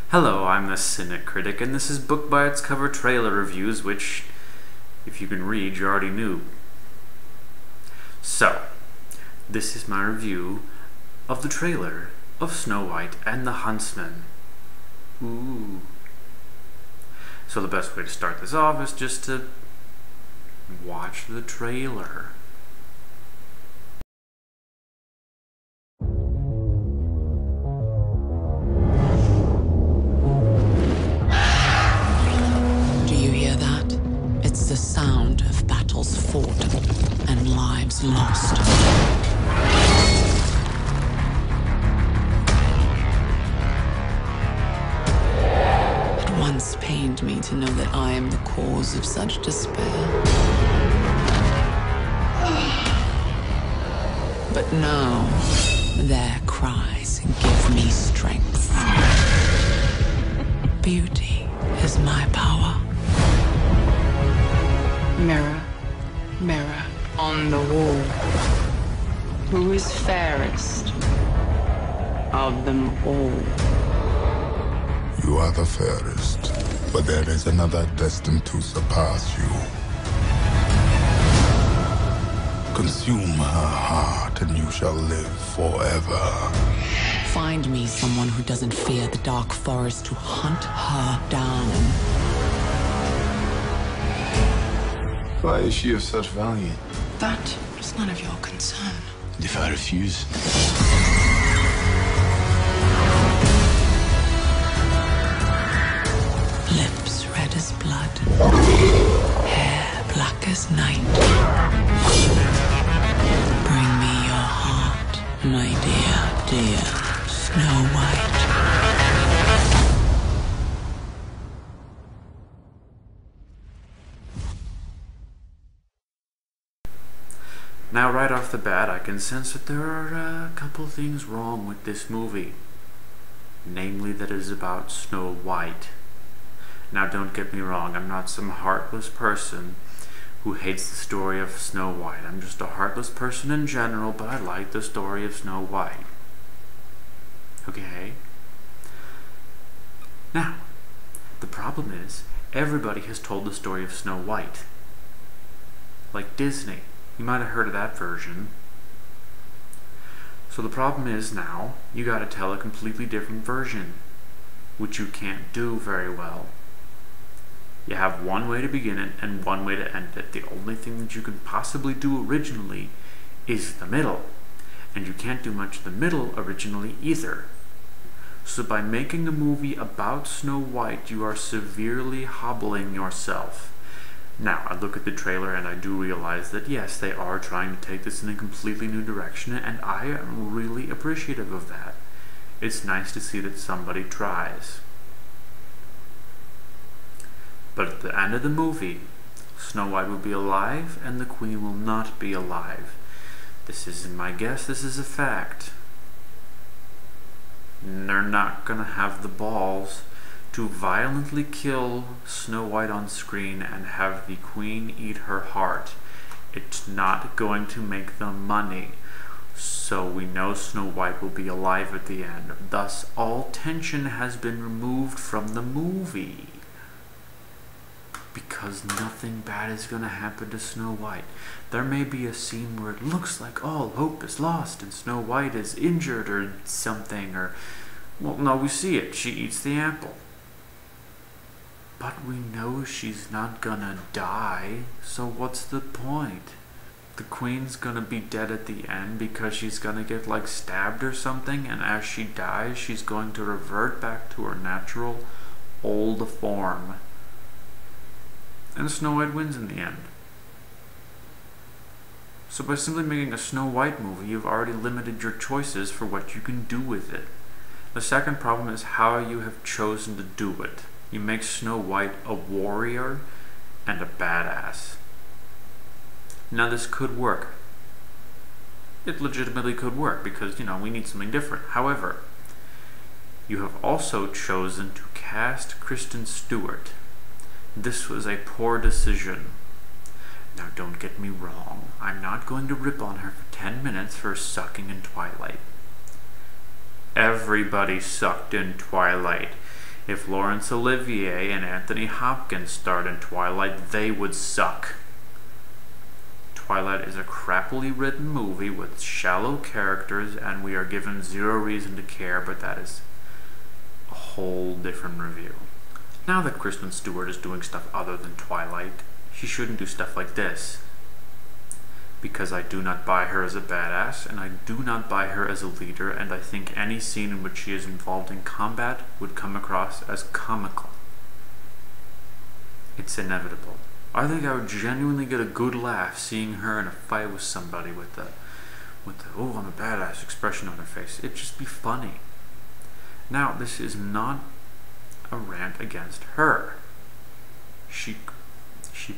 Hello, I'm the Cynic Critic, and this is Book by Its Cover Trailer Reviews, which, if you can read, you already knew. So, this is my review of the trailer of Snow White and the Huntsman. Ooh. So the best way to start this off is just to watch the trailer. The sound of battles fought and lives lost. It once pained me to know that I am the cause of such despair. But now, their cries give me strength. Beauty is my power. Mirror, mirror on the wall, who is fairest of them all? You are the fairest, but there is another destined to surpass you. Consume her heart and you shall live forever. Find me someone who doesn't fear the dark forest to hunt her down. Why is she of such value? That is none of your concern. And if I refuse? Lips red as blood, hair black as night. Bring me your heart, my dear, dear Snow White. Now, right off the bat, I can sense that there are a couple things wrong with this movie. Namely, that it is about Snow White. Now, don't get me wrong, I'm not some heartless person who hates the story of Snow White. I'm just a heartless person in general, but I like the story of Snow White. Okay? Now, the problem is, everybody has told the story of Snow White. Like Disney. You might have heard of that version. So the problem is now, you gotta tell a completely different version, which you can't do very well. You have one way to begin it and one way to end it. The only thing that you can possibly do originally is the middle. And you can't do much of the middle originally either. So by making a movie about Snow White, you are severely hobbling yourself. Now, I look at the trailer and I do realize that yes, they are trying to take this in a completely new direction, and I am really appreciative of that. It's nice to see that somebody tries. But at the end of the movie, Snow White will be alive and the Queen will not be alive. This isn't my guess, this is a fact. And they're not gonna have the balls to violently kill Snow White on screen and have the Queen eat her heart. It's not going to make them money. So we know Snow White will be alive at the end. Thus, all tension has been removed from the movie. Because nothing bad is going to happen to Snow White. There may be a scene where it looks like all hope is lost and Snow White is injured or something, or... well, no, we see it. She eats the apple. But we know she's not gonna die, so what's the point? The Queen's gonna be dead at the end because she's gonna get like stabbed or something, and as she dies she's going to revert back to her natural old form. And Snow White wins in the end. So by simply making a Snow White movie, you've already limited your choices for what you can do with it. The second problem is how you have chosen to do it. You make Snow White a warrior and a badass. Now this could work. It legitimately could work because, you know, we need something different. However, you have also chosen to cast Kristen Stewart. This was a poor decision. Now don't get me wrong, I'm not going to rip on her for 10 minutes for sucking in Twilight. Everybody sucked in Twilight. If Laurence Olivier and Anthony Hopkins starred in Twilight, they would suck. Twilight is a crappily written movie with shallow characters, and we are given zero reason to care, but that is a whole different review. Now that Kristen Stewart is doing stuff other than Twilight, she shouldn't do stuff like this. Because I do not buy her as a badass, and I do not buy her as a leader, and I think any scene in which she is involved in combat would come across as comical. It's inevitable. I think I would genuinely get a good laugh seeing her in a fight with somebody with the oh, I'm a badass expression on her face. It'd just be funny. Now, this is not a rant against her. She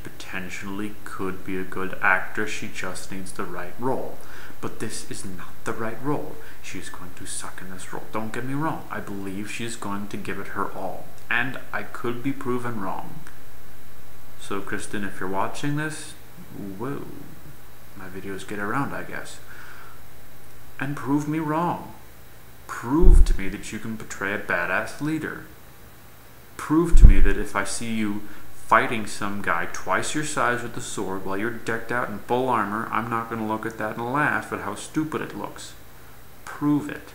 potentially could be a good actress, she just needs the right role. But this is not the right role. She's going to suck in this role. Don't get me wrong, I believe she's going to give it her all. And I could be proven wrong. So Kristen, if you're watching this, whoa, my videos get around, I guess. And prove me wrong. Prove to me that you can portray a badass leader. Prove to me that if I see you fighting some guy twice your size with a sword while you're decked out in full armor, I'm not going to look at that and laugh at how stupid it looks. Prove it.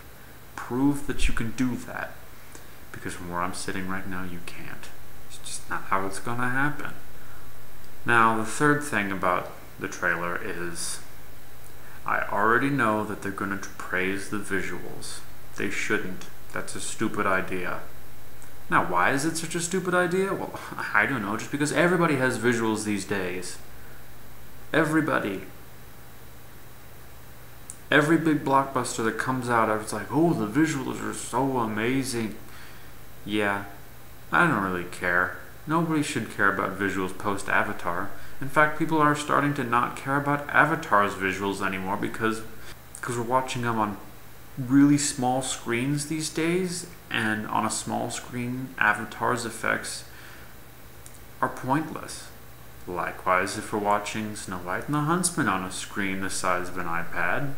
Prove that you can do that. Because from where I'm sitting right now, you can't. It's just not how it's going to happen. Now, the third thing about the trailer is I already know that they're going to praise the visuals. They shouldn't. That's a stupid idea. Now, why is it such a stupid idea? Well, I don't know, just because everybody has visuals these days. Everybody. Every big blockbuster that comes out, it's like, oh, the visuals are so amazing. Yeah, I don't really care. Nobody should care about visuals post-Avatar. In fact, people are starting to not care about Avatar's visuals anymore because we're watching them on really small screens these days, and on a small screen, Avatar's effects are pointless. Likewise, if we're watching Snow White and the Huntsman on a screen the size of an iPad,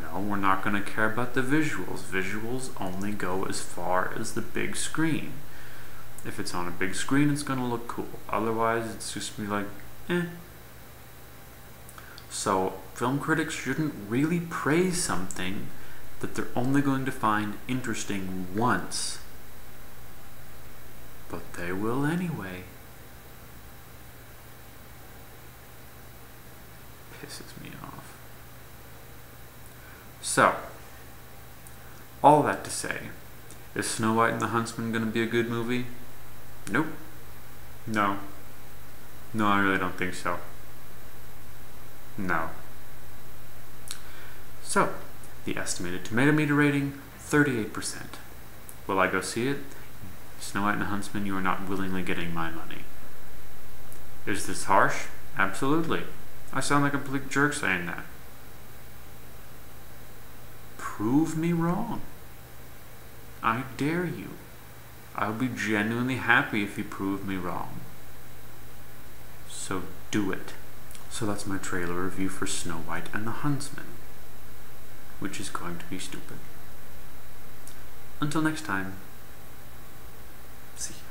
no, we're not going to care about the visuals. Visuals only go as far as the big screen. If it's on a big screen, it's going to look cool. Otherwise, it's just be like, eh. So, film critics shouldn't really praise something that they're only going to find interesting once. But they will anyway. Pisses me off. So, all that to say, is Snow White and the Huntsman going to be a good movie? Nope. No. No, I really don't think so. No. So, the estimated tomato meter rating, 38%. Will I go see it? Snow White and the Huntsman, you are not willingly getting my money. Is this harsh? Absolutely. I sound like a complete jerk saying that. Prove me wrong. I dare you. I would be genuinely happy if you prove me wrong. So do it. So that's my trailer review for Snow White and the Huntsman, which is going to be stupid. Until next time, see ya.